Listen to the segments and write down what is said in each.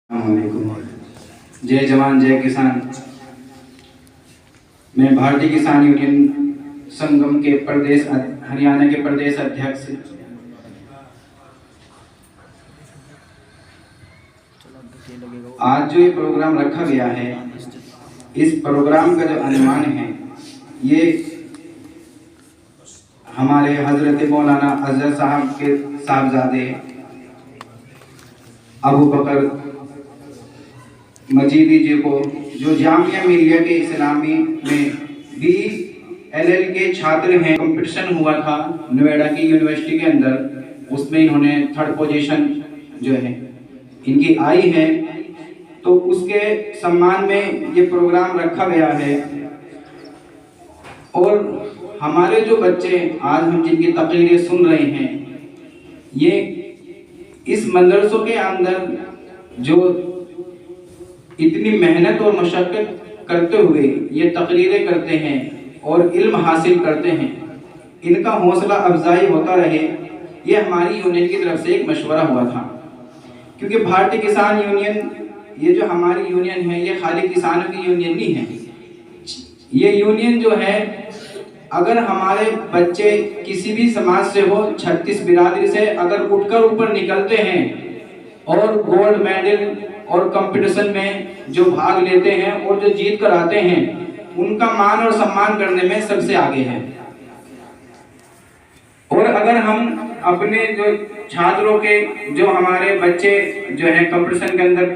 السلام علیکم۔ جے جوان جے کسان۔ میں بھارتی کسان یونین سنگم کے ہریانہ کے پردیش ادھیکش آج جو یہ پروگرام رکھا گیا ہے، اس پروگرام کا جو عنوان ہے یہ ہمارے حضرت مولانا اظہر صاحب کے صاحبزادے ابو بکر مجیدی جی کو، جو جامعہ ملیہ کے اسلامی میں BLL کے چھاتر ہیں، کمپٹیشن ہوا تھا نوئیڈا کی یونیورسٹی کے اندر، اس میں انہوں نے 3rd پوزیشن جو ہے ان کی آئی ہے، تو اس کے سمان میں یہ پروگرام رکھا گیا ہے۔ اور ہمارے جو بچے آج ہم جن کی تقریریں سن رہے ہیں، یہ اس مدرسوں کے اندر جو اتنی محنت اور مشقت کرتے ہوئے یہ تقریریں کرتے ہیں اور علم حاصل کرتے ہیں، ان کا حوصلہ افزائی ہوتا رہے، یہ ہماری یونین کی طرف سے ایک مشورہ ہوا تھا۔ کیونکہ بھارتی کسان یونین، یہ جو ہماری یونین ہے، یہ خالی کسانوں کی یونین نہیں ہے۔ یہ یونین جو ہے، اگر ہمارے بچے کسی بھی سماج سے ہو، 36 برادری سے اگر اٹھ کر اوپر نکلتے ہیں اور گولڈ میڈل اور کمپٹیشن میں جو بھاگ لیتے ہیں اور جو جیت کر آتے ہیں، ان کا مان اور سمان کرنے میں سب سے آگے ہے۔ اور اگر ہم اپنے جو چھاتروں کے، جو ہمارے بچے جو ہیں کمپٹیشن کے اندر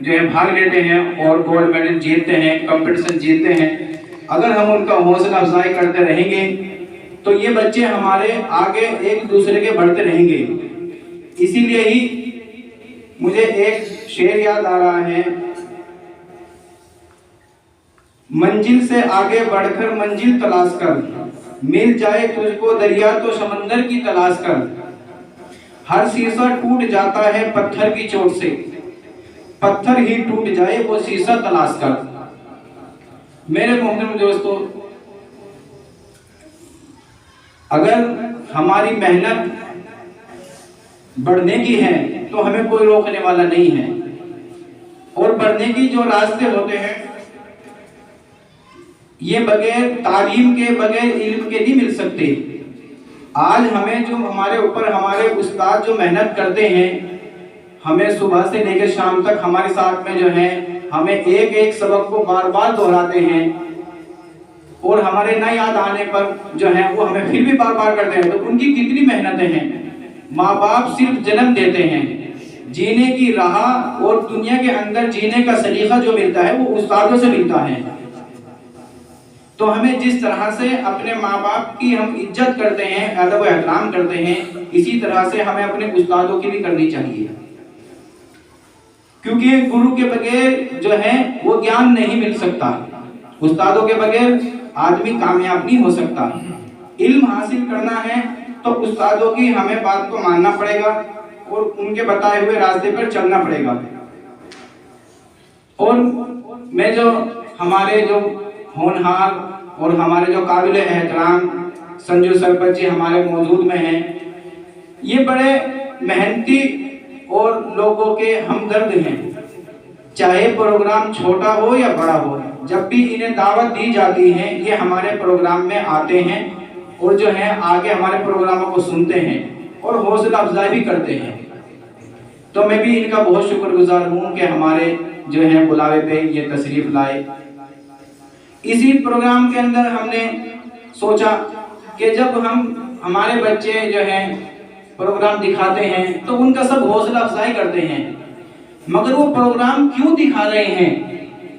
جو ہے بھاگ لیتے ہیں اور گولڈ میڈل جیتتے ہیں، کمپٹیشن جیتتے ہیں، اگر ہم ان کا حوصلہ افزائی کرتے رہیں گے تو یہ بچے ہمارے آگے ایک دوسرے کے بڑھتے رہیں گے۔ اسی لیے ہی مجھے ایک شعر یاد آ رہا ہے، منزل سے آگے بڑھ کر منزل تلاش کر، مل جائے تجھ کو دریا تو سمندر کی تلاش کر، ہر شیشہ ٹوٹ جاتا ہے پتھر کی چوٹ سے، پتھر ہی ٹوٹ جائے وہ شیشہ تلاش کر۔ میرے محترم دوستو، اگر ہماری محنت بڑھنے کی ہے تو ہمیں کوئی روکنے والا نہیں ہے، اور بڑھنے کی جو راستے ہوتے ہیں یہ بغیر تعلیم کے، بغیر علم کے نہیں مل سکتے۔ آج ہمیں جو ہمارے اوپر ہمارے استاد جو محنت کرتے ہیں، ہمیں صبح سے لے کے شام تک ہمارے ساتھ میں جو ہے ہمیں ایک ایک سبق کو بار بار دہراتے ہیں، اور ہمارے نہ یاد آنے پر جو ہے وہ ہمیں پھر بھی بار بار کرتے ہیں، تو ان کی کتنی محنتیں ہیں۔ ماں باپ صرف جنم دیتے ہیں، جینے کی راہ اور دنیا کے اندر جینے کا سلیقہ جو ملتا ہے وہ استادوں سے ملتا ہے۔ تو ہمیں جس طرح سے اپنے ماں باپ کی ہم عزت کرتے ہیں، ادب و احترام کرتے ہیں، اسی طرح سے ہمیں اپنے استادوں کی بھی کرنی چاہیے، کیونکہ گرو کے بغیر جو ہے وہ گیان نہیں مل سکتا، استادوں کے بغیر آدمی کامیاب نہیں ہو سکتا۔ علم حاصل کرنا ہے تو استادوں کی ہمیں بات کو ماننا پڑے گا اور ان کے بتائے ہوئے راستے پر چلنا پڑے گا۔ اور میں جو ہمارے جو ہونہار اور ہمارے جو قابل احترام سنجو سرپت جی ہمارے موجود میں ہیں، یہ بڑے محنتی اور لوگوں کے ہمدرد ہیں، چاہے پروگرام چھوٹا ہو یا بڑا ہو، جب بھی انہیں دعوت دی جاتی ہے یہ ہمارے پروگرام میں آتے ہیں اور جو ہے آگے ہمارے پروگراموں کو سنتے ہیں اور حوصلہ افزائی بھی کرتے ہیں۔ تو میں بھی ان کا بہت شکر گزار ہوں کہ ہمارے جو ہے بلاوے پہ یہ تشریف لائے۔ اسی پروگرام کے اندر ہم نے سوچا کہ جب ہمارے بچے جو ہیں پروگرام دکھاتے ہیں تو ان کا سب حوصلہ افزائی کرتے ہیں، مگر وہ پروگرام کیوں دکھا رہے ہیں،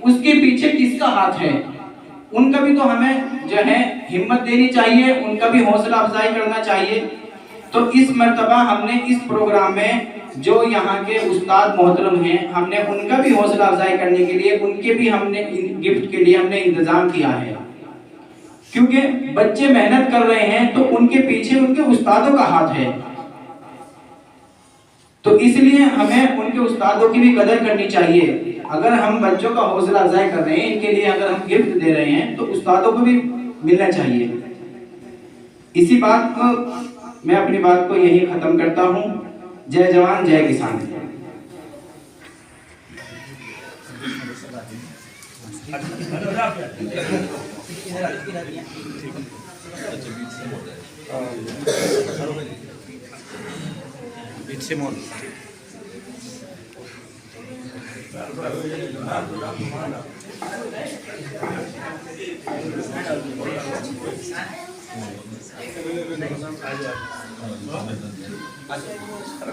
اس کے پیچھے کس کا ہاتھ ہے، ان کا بھی تو ہمیں جو ہے ہمت دینی چاہیے، ان کا بھی حوصلہ افزائی کرنا چاہیے۔ تو اس مرتبہ ہم نے اس پروگرام میں جو یہاں کے استاد محترم ہیں، ہم نے ان کا بھی حوصلہ افزائی کرنے کے لیے ان کے بھی ہم نے گفٹ کے لیے ہم نے انتظام کیا ہے، کیونکہ بچے محنت کر رہے ہیں تو ان کے پیچھے ان کے استادوں کا ہاتھ ہے، تو اس لیے ہمیں ان کے استادوں کی بھی قدر کرنی چاہیے۔ اگر ہم بچوں کا حوصلہ افزائی کر رہے ہیں، ان کے لیے اگر ہم گفٹ دے رہے ہیں تو استادوں کو بھی ملنا چاہیے۔ اسی بات کو میں اپنی بات کو یہی ختم کرتا ہوں۔ جے جوان جے کسان۔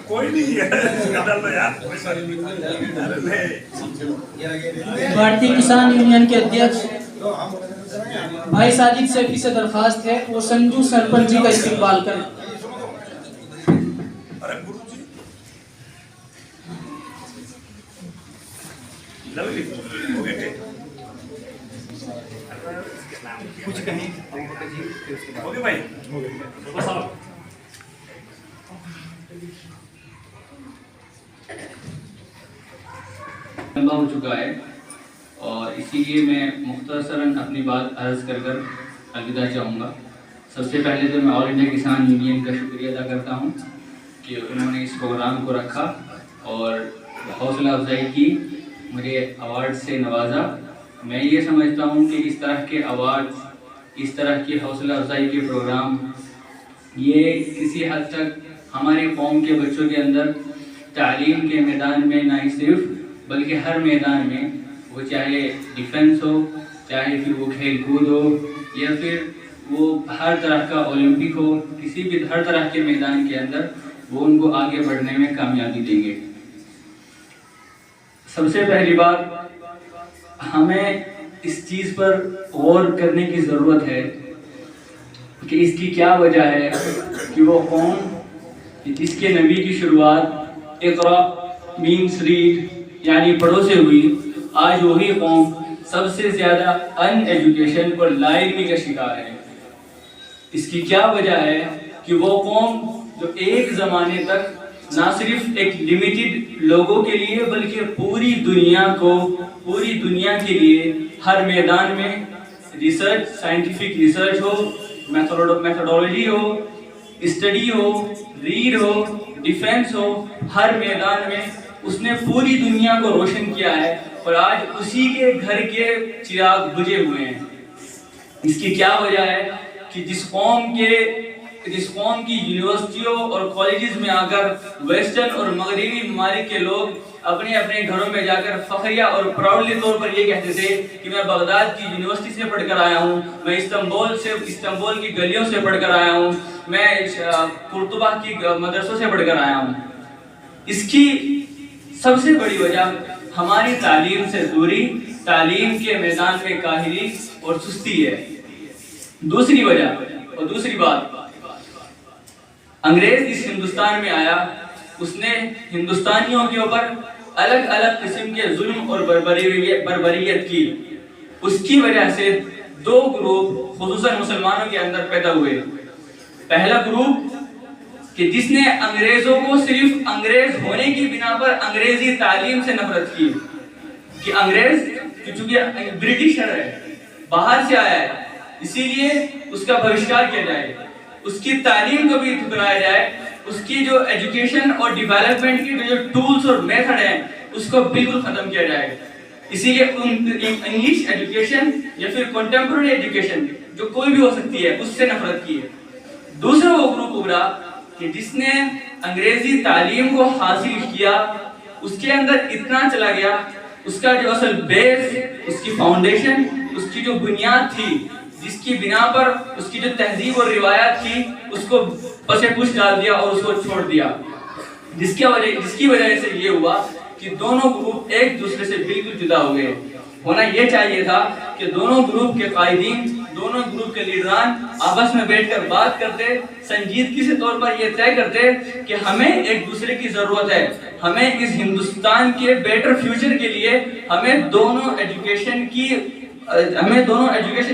کوئی نہیں ہے بھارتی کسان یونین کے ادھیکش بھائی ساجد سیفی سے درخواست ہے وہ سنجو سرپنچ جی کا استقبال کریں. کچھ کہیں لمبا ہو چکا ہے اور اسی لیے میں مختصراً اپنی بات عرض کر الوداع چاہوں گا. سب سے پہلے تو میں آل انڈیا کسان یونین کا شکریہ ادا کرتا ہوں کہ انہوں نے اس پروگرام کو رکھا اور حوصلہ افزائی کی, مجھے ایوارڈ سے نوازا. میں یہ سمجھتا ہوں کہ اس طرح کے ایوارڈ, اس طرح کی حوصلہ افزائی کے پروگرام یہ کسی حد تک ہمارے قوم کے بچوں کے اندر تعلیم کے میدان میں نہ ہی صرف بلکہ ہر میدان میں, وہ چاہے ڈیفنس ہو, چاہے پھر وہ کھیل کود ہو, یا پھر وہ ہر طرح کا اولمپک ہو, کسی بھی ہر طرح کے میدان کے اندر وہ ان کو آگے بڑھنے میں کامیابی دیں گے. سب سے پہلی بات, ہمیں اس چیز پر غور کرنے کی ضرورت ہے کہ اس کی کیا وجہ ہے کہ وہ قوم جس کے نبی کی شروعات اقرا مینس ریڈ یعنی پڑھو سے ہوئی, آج وہی قوم سب سے زیادہ ان ایجوکیشن اور لائرنی کا شکار ہے. اس کی کیا وجہ ہے کہ وہ قوم جو ایک زمانے تک نہ صرف ایک لمیٹڈ لوگوں کے لیے بلکہ پوری دنیا کے لیے ہر میدان میں ریسرچ, سائنٹیفک ریسرچ ہو, میتھڈولوجی ہو, اسٹڈی ہو, ریڈ ہو, ڈیفنس ہو, ہر میدان میں اس نے پوری دنیا کو روشن کیا ہے اور آج اسی کے گھر کے چراغ بجھے ہوئے ہیں. اس کی کیا وجہ ہے کہ جس قوم کی یونیورسٹیوں اور کالجز میں آ کر ویسٹرن اور مغربی ممالک کے لوگ اپنے اپنے گھروں میں جا کر فخریہ اور پراؤڈلی طور پر یہ کہتے تھے کہ میں بغداد کی یونیورسٹی سے پڑھ کر آیا ہوں, میں استنبول کی گلیوں سے پڑھ کر آیا ہوں, میں قرطبہ کی مدرسوں سے پڑھ کر آیا ہوں. اس کی سب سے بڑی وجہ ہماری تعلیم سے دوری, تعلیم کے میدان میں کاہلی اور سستی ہے. دوسری وجہ اور دوسری بات, انگریز اس ہندوستان میں آیا, اس نے ہندوستانیوں کے اوپر الگ الگ قسم کے ظلم اور بربریت کی. اس کی وجہ سے دو گروپ خصوصاً مسلمانوں کے اندر پیدا ہوئے. پہلا گروپ کہ جس نے انگریزوں کو صرف انگریز ہونے کی بنا پر انگریزی تعلیم سے نفرت کی, کہ انگریز چونکہ برٹشر ہے, باہر سے آیا ہے, اسی لیے اس کا بہشکار کیا جائے, اس کی تعلیم کو بھی ٹھکرایا جائے, اس کی جو ایجوکیشن اور ڈیولپمنٹ کی جو ٹولز اور میتھڈ ہیں اس کو بالکل ختم کیا جائے. اسی لیے انگلش ایجوکیشن یا پھر کنٹمپرری ایجوکیشن جو کوئی بھی ہو سکتی ہے اس سے نفرت کی ہے. دوسرا وہ گروپ ابھرا کہ جس نے انگریزی تعلیم کو حاصل کیا, اس کے اندر اتنا چلا گیا, اس کا جو اصل بیس, اس کی فاؤنڈیشن, اس کی جو بنیاد تھی, جس کی بنا پر اس کی جو تہذیب اور روایات تھی, اس کو پسے پوچھ ڈال دیا اور اس کو چھوڑ دیا. جس کی وجہ سے یہ ہوا کہ دونوں گروپ ایک دوسرے سے بالکل جدا ہو گئے. ہونا یہ چاہیے تھا کہ دونوں گروپ کے قائدین, دونوں گروپ کے لیڈران آپس میں بیٹھ کر بات کرتے, سنجیدگی سے طور پر یہ طے کرتے کہ ہمیں ایک دوسرے کی ضرورت ہے, ہمیں اس ہندوستان کے بیٹر فیوچر کے لیے ہمیں دونوں ایجوکیشن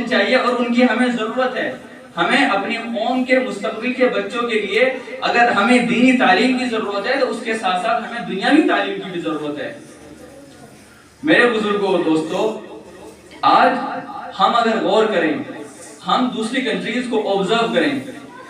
چاہیے اور ان کی ہمیں ضرورت ہے. ہمیں اپنی قوم کے مستقبل کے بچوں کے لیے اگر ہمیں دینی تعلیم کی ضرورت ہے تو اس کے ساتھ ساتھ ہمیں دنیاوی تعلیم کی بھی ضرورت ہے. میرے بزرگوں اور دوستو, آج ہم اگر غور کریں, ہم دوسری کنٹریز کو آبزرو کریں,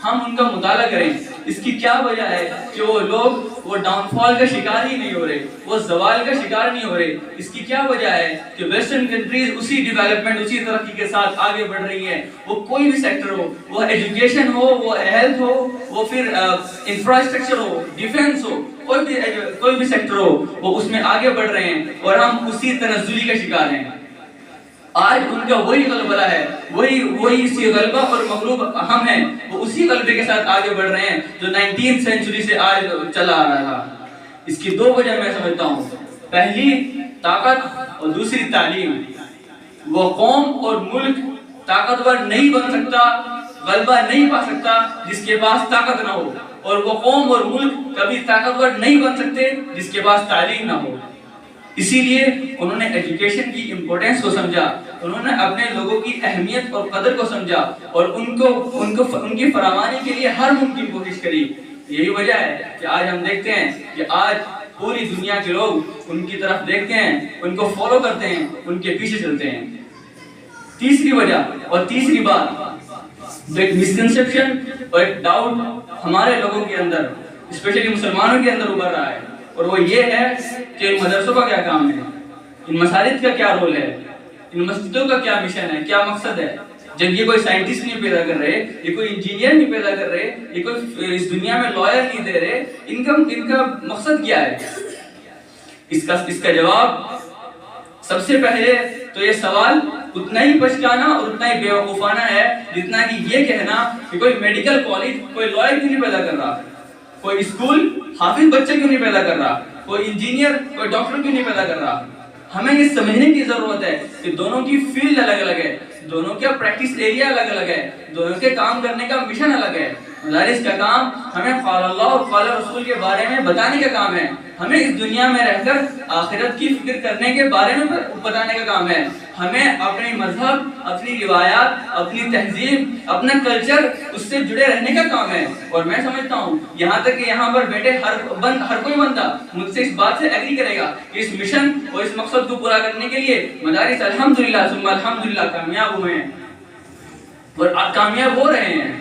ہم ان کا مطالعہ کریں, اس کی کیا وجہ ہے کہ وہ لوگ وہ ڈاؤن فال کا شکار ہی نہیں ہو رہے, وہ زوال کا شکار نہیں ہو رہے؟ اس کی کیا وجہ ہے کہ ویسٹرن کنٹریز اسی ڈیولپمنٹ, اسی ترقی کے ساتھ آگے بڑھ رہی ہیں. وہ کوئی بھی سیکٹر ہو, وہ ایجوکیشن ہو, وہ ہیلتھ ہو, وہ پھر انفراسٹرکچر ہو, ڈیفینس ہو, کوئی بھی سیکٹر ہو, وہ اس میں آگے بڑھ رہے ہیں اور ہم اسی تنزلی کا شکار ہیں. آج ان کا وہی غلبہ ہے, وہی اسی غلبہ اور مغلوب ہم ہیں, وہ اسی غلبے کے ساتھ آگے بڑھ رہے ہیں جو 19th سینچری سے آج چلا آ رہا تھا. اس کی دو وجہ میں سمجھتا ہوں, پہلی طاقت اور دوسری تعلیم. وہ قوم اور ملک طاقتور نہیں بن سکتا, غلبہ نہیں پا سکتا جس کے پاس طاقت نہ ہو, اور وہ قوم اور ملک کبھی طاقتور نہیں بن سکتے جس کے پاس تعلیم نہ ہو. اسی لیے انہوں نے ایجوکیشن کی امپورٹنس کو سمجھا, انہوں نے اپنے لوگوں کی اہمیت اور قدر کو سمجھا اور ان کی فراوانی کے لیے ہر ممکن کوشش کری. یہی وجہ ہے کہ آج ہم دیکھتے ہیں کہ آج پوری دنیا کے لوگ ان کی طرف دیکھتے ہیں, ان کو فالو کرتے ہیں, ان کے پیچھے چلتے ہیں. تیسری وجہ اور تیسری بات, ایک مسکنسیپشن اور ایک ڈاؤٹ ہمارے لوگوں کے اندر, اسپیشلی مسلمانوں کے اندر ابھر رہا ہے, اور وہ یہ ہے کہ ان مدرسوں کا کیا کام ہے, ان مساجد کا کیا رول ہے, ان مسجدوں کا کیا مشن ہے, کیا مقصد ہے. جب یہ کوئی سائنٹسٹ نہیں پیدا کر رہے, یہ کوئی انجینئر نہیں پیدا کر رہے, یہ کوئی اس دنیا میں لائر نہیں دے رہے, ان کا مقصد کیا ہے؟ اس کا جواب سب سے پہلے تو یہ سوال اتنا ہی بچکانا اور اتنا ہی بیوقوفانہ ہے جتنا کہ یہ کہنا کہ کوئی میڈیکل کالج کوئی لائر کیوں نہیں پیدا کر رہا, کوئی اسکول حافظ بچے کیوں نہیں پیدا کر رہا, کوئی انجینئر کوئی ڈاکٹر کیوں نہیں پیدا کر رہا. ہمیں یہ سمجھنے کی ضرورت ہے کہ دونوں کی فیلڈ الگ الگ ہے, دونوں کا پریکٹس ایریا الگ الگ ہے, دونوں کے کام کرنے کا مشن الگ ہے. مدارس کا کام ہمیں قال اللہ اور قال رسول کے بارے میں بتانے کا کام ہے, ہمیں اس دنیا میں رہ کر آخرت کی فکر کرنے کے بارے میں بتانے کا کام ہے. ہمیں اپنے مذہب, اپنی روایات, اپنی تہذیب, اپنا کلچر, اس سے جڑے رہنے کا کام ہے. اور میں سمجھتا ہوں یہاں تک کہ یہاں پر بیٹھے ہر کوئی بندہ مجھ سے اس بات سے ایگری کرے گا کہ اس مشن اور اس مقصد کو پورا کرنے کے لیے مدارس الحمدللہ ثم الحمدللہ کامیاب ہوئے ہیں اور کامیاب ہو رہے ہیں.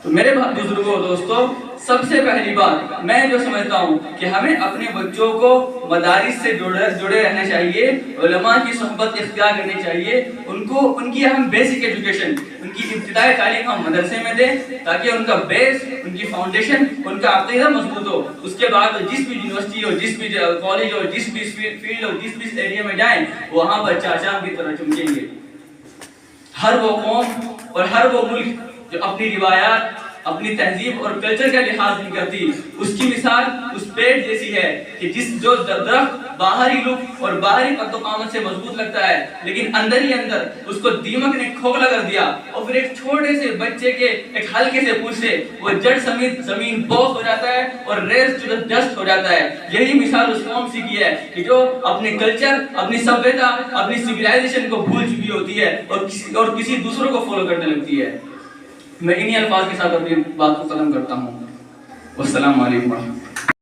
تو میرے بزرگوں دوستوں, سب سے پہلی بات میں جو سمجھتا ہوں کہ ہمیں اپنے بچوں کو مدارس سے جڑے رہنا چاہیے, علماء کی صحبت اختیار کرنی چاہیے, ان کی ہم بیسک ایجوکیشن, ان کی ابتدائی تعلیم ہم مدرسے میں دیں تاکہ ان کا بیس, ان کی فاؤنڈیشن, ان کا عقیدہ مضبوط ہو. اس کے بعد جس بھی یونیورسٹی ہو, جس بھی کالج ہو, جس بھی فیلڈ ہو, جس بھی ایریا میں جائیں, وہاں پر چاچام کی طرح چمکیں گے. ہر وہ قوم اور ہر وہ ملک جو اپنی روایات, اپنی تہذیب اور کلچر کا لحاظ نہیں کرتی, اس کی مثال اس پیڑ جیسی ہے کہ جو درخت باہری لک اور باہری قد و قامت سے مضبوط لگتا ہے, لیکن اندر ہی اندر اس کو دیمک نے کھوکھلا کر دیا اور پھر ایک چھوٹے سے بچے کے ایک ہلکے سے پھول سے وہ جڑ سمیت زمین بوس ہو جاتا ہے اور ریز ٹو ڈسٹ ہو جاتا ہے. یہی مثال اس قوم سے کی ہے کہ جو اپنے کلچر, اپنی سبھیتا, اپنی سویلائزیشن کو بھول چکی ہوتی ہے اور کسی دوسروں کو فالو کرنے لگتی ہے. میں انہی الفاظ کے ساتھ اپنی بات کو ختم کرتا ہوں. والسلام علیکم.